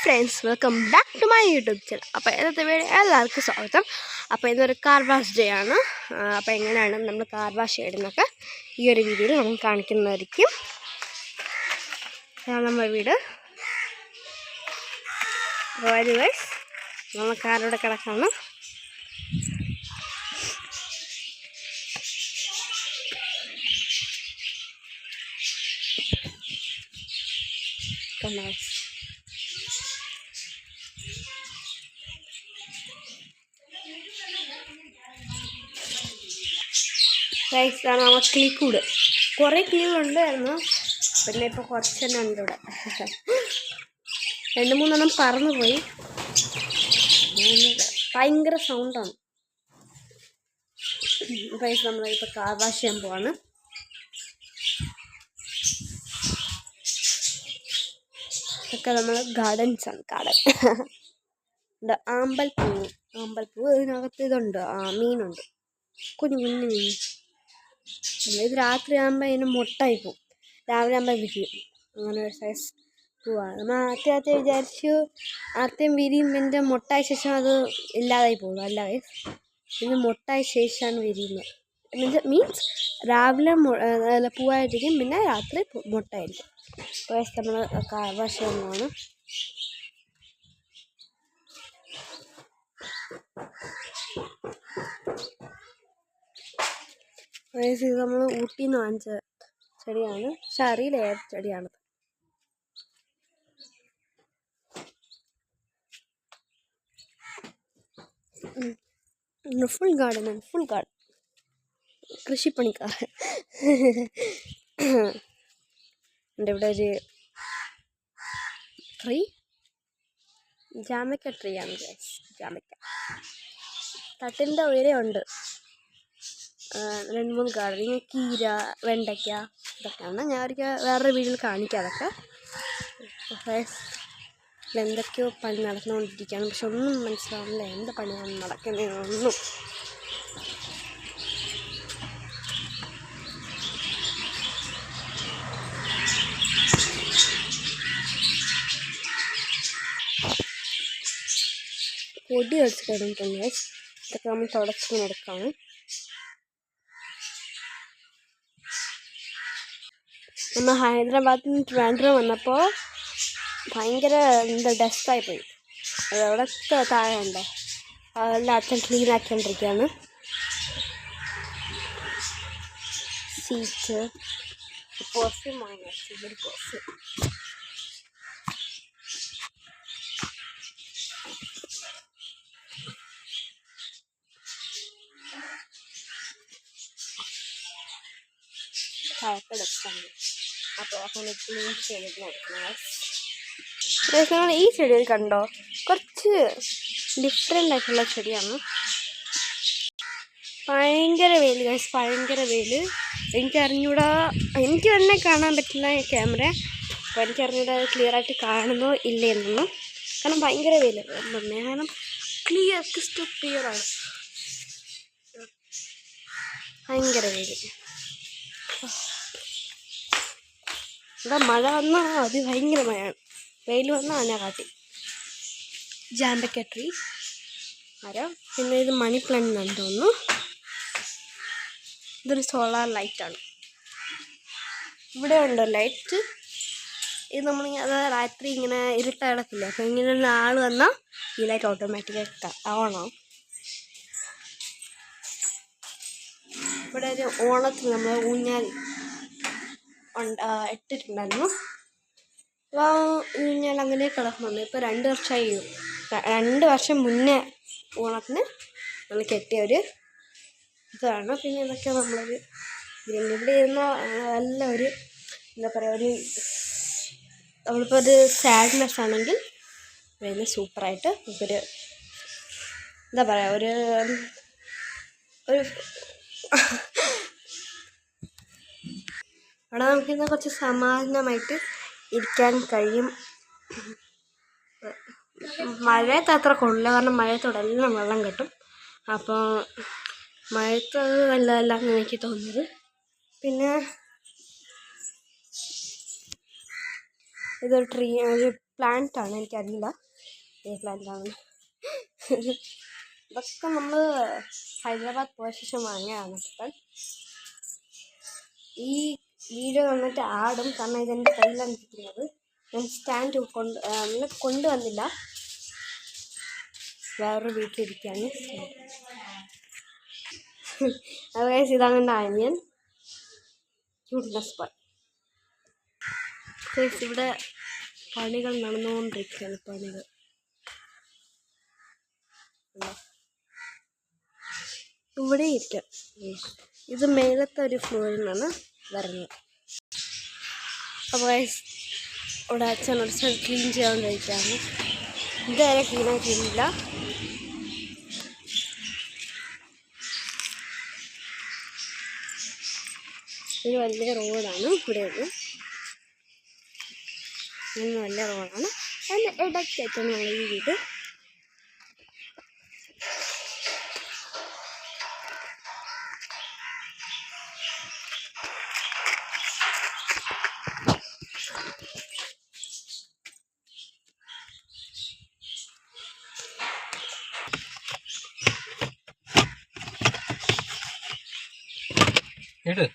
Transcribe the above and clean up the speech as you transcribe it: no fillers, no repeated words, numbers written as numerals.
Friends, welcome back to my YouTube channel. അപ്പോൾ ഇന്നത്തെ video എല്ലാവർക്കും സ്വാഗതം. അപ്പോൾ ഇന്നൊരു കാർ വാഷ് ഡേ ആണ്. അപ്പോൾ എങ്ങനെയാണ് നമ്മൾ കാർ വാഷ് ചെയ്യുന്നതൊക്കെ ഈ ഒരു വീഡിയോയിൽ നമ്മൾ കാണിക്കുന്നതായിരിക്കും. നമ്മുടെ വീട് വൈസ് നമ്മൾ കാറിലൂടെ കിടക്കാണ്. ഗൈസാണ് നമ്മൾ കിളിക്കൂട്. കുറേ കിളികളുണ്ടായിരുന്നു, പിന്നെ ഇപ്പോൾ കുറച്ചെണ്ണം ഉണ്ട് ഇവിടെ. 2-3 പറന്നു പോയി. ഭയങ്കര സൗണ്ടാണ്. ഗൈസ് നമ്മളിപ്പോൾ കാർ വാഷ് ചെയ്യാൻ പോവാണ്. ഇതൊക്കെ നമ്മൾ ഗാർഡൻസാണ്. ആമ്പൽപ്പൂ ഇതിനകത്ത് ഇതുണ്ട്, മീനുണ്ട്, കുഞ്ഞു മീൻ. ഇത് രാത്രി ആകുമ്പോൾ അതിന് മുട്ടായി പോവും, രാവിലെ ആകുമ്പോൾ വിരിയും. അങ്ങനെ ഒരു സൈസ് പൂവാണ്. നമ്മൾ ആദ്യത്തെ വിചാരിച്ചു ആദ്യം വിരിയും, പിന്നെ മുട്ടായ ശേഷം അത് ഇല്ലാതായി പോകും. അല്ലാതെ ഇത് മുട്ടായ ശേഷമാണ് വിരിയുന്നത്. മീൻസ് രാവിലെ പൂവായിട്ടിരിക്കും, പിന്നെ രാത്രി മുട്ടായിരിക്കും. അപ്പോൾ നമ്മൾ കാർ വാഷ് ചെയ്യുന്നതാണ്. ഇത് നമ്മൾ ഊട്ടിയിൽ നിന്ന് വാങ്ങിച്ച ചെടിയാണ്. പക്ഷെ അറിയില്ല ഏത് ചെടിയാണത്. ഫുൾ ഗാർഡനാണ്, ഫുൾ ഗാർഡൻ. കൃഷിപ്പണിക്കാർ എൻ്റെ ഇവിടെ ഒരു ട്രീ, ജാമയ്ക്ക ട്രീ ആണ്. ജാമയ്ക്ക തട്ടിൻ്റെ ഉയരമുണ്ട്. 2-3 ഗാർഡൻ. ഇങ്ങനെ കീര, വെണ്ടയ്ക്ക ഇതൊക്കെയാണ്. ഞാൻ വേറൊരു വീട്ടിൽ കാണിക്കാം അതൊക്കെ. എന്തൊക്കെയോ പണി നടന്നുകൊണ്ടിരിക്കുകയാണ്, പക്ഷെ ഒന്നും മനസ്സിലാവുന്നില്ല എന്ത് പണിയാണ് നടക്കുന്നതെന്നൊന്നും. പൊടി അടിച്ച് കിടന്നിട്ടുണ്ട്. ഇതൊക്കെ നമ്മൾ തുടച്ചിങ്ങനെ എടുക്കാണ്. നമ്മൾ ഹൈദരാബാദിൽ നിന്ന് ട്രിവാൻഡ്രം വന്നപ്പോൾ ഭയങ്കര ഡസ്റ്റായി പോയി. അവിടെയൊക്കെ താഴെ ഉണ്ട്. അതെല്ലാം അച്ഛൻ ക്ലീൻ ആക്കിക്കൊണ്ടിരിക്കുകയാണ്. സീറ്റ് പെർഫ്യൂം വാങ്ങി, പെർഫ്യൂം. അപ്പോൾ അങ്ങനെ ക്ലീൻ ചെയ്ത് നോക്കണം. നിങ്ങൾ ഈ ചെടിയിൽ കണ്ടോ, കുറച്ച് ഡിഫറെൻ്റ് ആയിട്ടുള്ള ചെടിയാണ്. ഭയങ്കര വെയിൽ ഗൈസ്, ഭയങ്കര വെയിൽ. എനിക്കറിഞ്ഞൂടാ, എനിക്ക് തന്നെ കാണാൻ പറ്റില്ല ക്യാമറ. അപ്പോൾ എനിക്കറിഞ്ഞൂടാ ക്ലിയറായിട്ട് കാണുന്നോ ഇല്ലേ എന്നൊന്നും. കാരണം ഭയങ്കര വെയിൽ, കാരണം ക്ലിയറാണ്. ഭയങ്കര വെയിൽ. ഇവിടെ മഴ വന്നാൽ ഭയങ്കര മഴയാണ്, വെയിൽ വന്നാൽ അതിനെ കാട്ടി. ജാമ്പയ്ക്ക ട്രീ മരം. പിന്നെ ഇത് മണി പ്ലാന്റ് എന്നാണ് തോന്നുന്നു. ഇതൊരു സോളാർ ലൈറ്റാണ്. ഇവിടെ ഉണ്ട് ലൈറ്റ്. ഇത് നമ്മളിങ്ങനെ രാത്രി ഇങ്ങനെ ഇരുട്ട കിടക്കില്ല, അപ്പോൾ ഇങ്ങനെ ആൾ വന്നാൽ ഈ ലൈറ്റ് ഓട്ടോമാറ്റിക്കായിട്ട് ഓണാവും. ഇവിടെ ഒരു ഓണത്തിന് നമ്മൾ ഊഞ്ഞാൽ ഇട്ടിട്ടുണ്ടായിരുന്നു. അപ്പോൾ ഊഞ്ഞാൽ അങ്ങനെ കിടക്കുന്നുണ്ട്. ഇപ്പോൾ 2 വർഷമായി. 2 വർഷം മുന്നേ ഓണത്തിന് നമ്മൾ കെട്ടിയ ഒരു ഇതാണ്. പിന്നെ ഇതൊക്കെ നമ്മളൊരു ഇവിടെ ഇരുന്ന നല്ല ഒരു എന്താ പറയുക, ഒരു നമ്മളിപ്പോൾ ഒരു സാഡ്നെസ് ആണെങ്കിൽ വരുന്ന സൂപ്പറായിട്ട് നമുക്കൊരു എന്താ പറയുക, ഒരു അവിടെ നമുക്കിന്ന് കുറച്ച് സമാധാനമായിട്ട് ഇരിക്കാൻ കഴിയും. മഴയത്ത് അത്ര കൊള്ളില്ല, കാരണം മഴയത്തോടെ എല്ലാം വെള്ളം കിട്ടും. അപ്പോൾ മഴയത്ത് അത് നല്ലതല്ല എന്ന് എനിക്ക് തോന്നുന്നത്. പിന്നെ ഇതൊരു ട്രീ, ഒരു പ്ലാന്റ് ആണ്, എനിക്കറിയില്ല ഏത് പ്ലാന്റ് ആണ്. ഇതൊക്കെ നമ്മൾ ഹൈദരാബാദ് പോയ ശേഷം വാങ്ങിയതാണ്. ഇപ്പം ഈ വീഡിയോ വന്നിട്ട് ആടും, കാരണം ഇതെൻ്റെ കയ്യിലാണ് ഇരിക്കുന്നത്. ഞാൻ സ്റ്റാൻഡ് കൊണ്ടുവന്നില്ല, വേറൊരു വീട്ടിലിരിക്കുകയാണ്. അതേസ് ഇതാണ് എൻ്റെ അനിയൻ, ക്യൂട്ട്നെസ് ബോയ്. ഇവിടെ പണികൾ നടന്നുകൊണ്ടിരിക്കുകയാണ്. പണികൾ ഇവിടെ ഇരിക്കാം. ഇത് മേലത്തെ ഒരു ഫ്ലോറിൽ നിന്നാണ് വരുന്നത്. അപ്പോൾ ഇവിടെ അച്ഛൻ ഒരു സ്ഥലം ക്ലീൻ ചെയ്യാണ്ടിരിക്കുകയാണ്. ഇതുവരെ ക്ലീനാക്കിയില്ല. ഇത് വലിയ റോഡാണ്, ഇവിടെയാണ് വലിയ റോഡാണ്. അതിൻ്റെ ഇടയ്ക്കായിട്ടാണ് ഞങ്ങൾ ഈ വീട്. കേട്ട്